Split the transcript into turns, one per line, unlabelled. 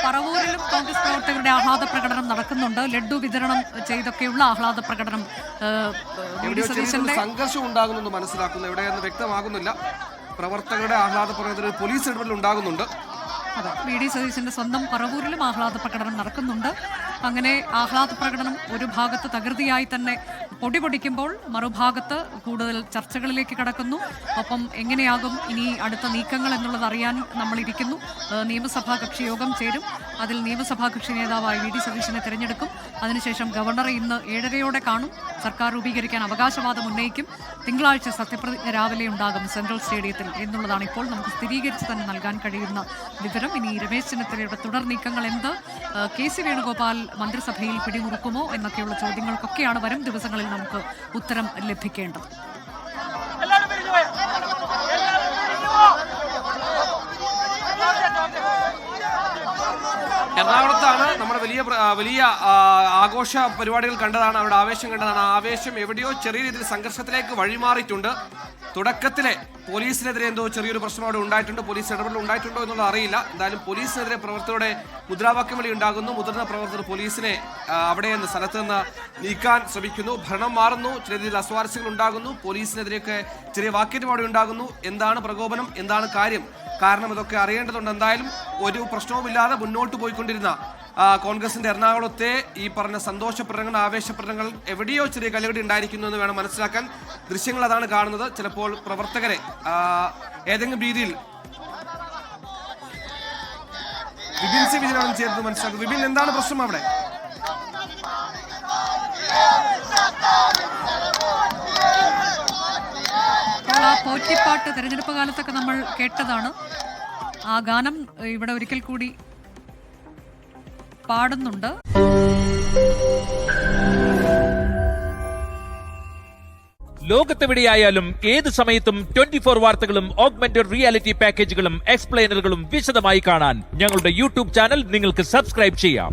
പറവൂരിലും കോൺഗ്രസ് പ്രവർത്തകരുടെ ആഹ്ലാദ പ്രകടനം നടക്കുന്നുണ്ട്. ലഡ്ഡു വിതരണം ചെയ്തൊക്കെയുള്ള ആഹ്ലാദ പ്രകടനം
സംഘർഷം ഉണ്ടാകുന്നു മനസ്സിലാക്കുന്നു. എവിടെയെന്ന് വ്യക്തമാകുന്നില്ല. പ്രവർത്തകരുടെ ആഹ്ലാദ പ്രകടനത്തിൽ പോലീസ് ഇടപെടൽ ഉണ്ടാകുന്നുണ്ട്.
അതെ, വി ഡി സതീശന്റെ സ്വന്തം പറവൂരിലും ആഹ്ലാദ പ്രകടനം നടക്കുന്നുണ്ട്. അങ്ങനെ ആഹ്ലാദ പ്രകടനം ഒരു ഭാഗത്ത് തകൃതിയായി തന്നെ പൊടിപൊടിക്കുമ്പോൾ മറുഭാഗത്ത് കൂടുതൽ ചർച്ചകളിലേക്ക് കടക്കുന്നു. ഒപ്പം എങ്ങനെയാകും ഇനി അടുത്ത നീക്കങ്ങൾ എന്നുള്ളത് അറിയാൻ നമ്മളിരിക്കുന്നു. നിയമസഭാ കക്ഷി യോഗം ചേരും. അതിൽ നിയമസഭാ കക്ഷി നേതാവായി വി ഡി സതീശനെ തെരഞ്ഞെടുക്കും. അതിനുശേഷം ഗവർണറെ ഇന്ന് 7:30 കാണും. സർക്കാർ രൂപീകരിക്കാൻ അവകാശവാദം ഉന്നയിക്കും. തിങ്കളാഴ്ച സത്യപ്രതിജ്ഞ രാവിലെ ഉണ്ടാകും സെൻട്രൽ സ്റ്റേഡിയത്തിൽ എന്നുള്ളതാണ് ഇപ്പോൾ നമുക്ക് സ്ഥിരീകരിച്ച് തന്നെ നൽകാൻ കഴിയുന്ന വിവരം. ഇനി രമേശ് ചെന്നിത്തലയുടെ തുടർ നീക്കങ്ങൾ എന്ത്, കെ.സി. വേണുഗോപാൽ മന്ത്രിസഭയിൽ പിടിമുറുക്കുമോ എന്നൊക്കെയുള്ള ചോദ്യങ്ങൾക്കൊക്കെയാണ് വരും ദിവസങ്ങളിൽ നമുക്ക് ഉത്തരം ലഭിക്കേണ്ടത്.
എറണാകുളത്താണ് നമ്മുടെ വലിയ ആഘോഷ പരിപാടികൾ കണ്ടതാണ്. അവിടെ ആവേശം കണ്ടതാണ്. ആവേശം എവിടെയോ ചെറിയ രീതിയിൽ സംഘർഷത്തിലേക്ക് വഴിമാറിയിട്ടുണ്ട്. തുടക്കത്തിലെ പോലീസിനെതിരെ എന്തോ ചെറിയൊരു പ്രശ്നം അവിടെ ഉണ്ടായിട്ടുണ്ട്. പോലീസ് ഇടപെടൽ ഉണ്ടായിട്ടുണ്ടോ എന്നുള്ളത് അറിയില്ല. എന്തായാലും പോലീസിനെതിരെ പ്രവർത്തകരുടെ മുദ്രാവാക്യം വിളി ഉണ്ടാകുന്നു. മുതിർന്ന പ്രവർത്തകർ പോലീസിനെ അവിടെ നിന്ന് സ്ഥലത്ത് നിന്ന് നീക്കാൻ ശ്രമിക്കുന്നു. ഭരണം മാറുന്നു. ചില രീതിയിൽ അസ്വാരസ്യങ്ങൾ ഉണ്ടാകുന്നു. പോലീസിനെതിരെയൊക്കെ ചെറിയ വാക്കേറ്റം ഉണ്ടാകുന്നു. എന്താണ് പ്രകോപനം, എന്താണ് കാരണം ഇതൊക്കെ അറിയേണ്ടതുണ്ട്. എന്തായാലും ഒരു പ്രശ്നവുമില്ലാതെ മുന്നോട്ട് പോയിക്കൊണ്ടിരുന്ന കോൺഗ്രസിന്റെ എറണാകുളത്തെ ഈ പറഞ്ഞ സന്തോഷപ്രകടനങ്ങൾ, ആവേശപ്രകടനങ്ങൾ എവിടെയോ ചെറിയ കലകടി ഉണ്ടായിരിക്കുന്നു എന്ന് വേണം മനസ്സിലാക്കാൻ. ദൃശ്യങ്ങൾ അതാണ് കാണുന്നത്. ചിലപ്പോൾ പ്രവർത്തകരെ ഏതെങ്കിലും രീതിയിൽ വിപിൻ സി വിജയനാണ് ചേർത്ത് മനസ്സിലാക്കുന്നത്. വിപിൻ, എന്താണ് പ്രശ്നം അവിടെ?
ആ പോറ്റിപ്പാട്ട് തെരഞ്ഞെടുപ്പ് കാലത്തൊക്കെ നമ്മൾ കേട്ടതാണ്. ആ ഗാനം ഇവിടെ ഒരിക്കൽ കൂടി പാടുന്നുണ്ട്.
ലോകത്തെവിടെയായാലും ഏത് സമയത്തും 24 വാർത്തകളും ഓഗ്മെന്റഡ് റിയാലിറ്റി പാക്കേജുകളും എക്സ്പ്ലെയിനറുകളും വിശദമായി കാണാൻ ഞങ്ങളുടെ യൂട്യൂബ് ചാനൽ നിങ്ങൾക്ക് സബ്സ്ക്രൈബ് ചെയ്യാം.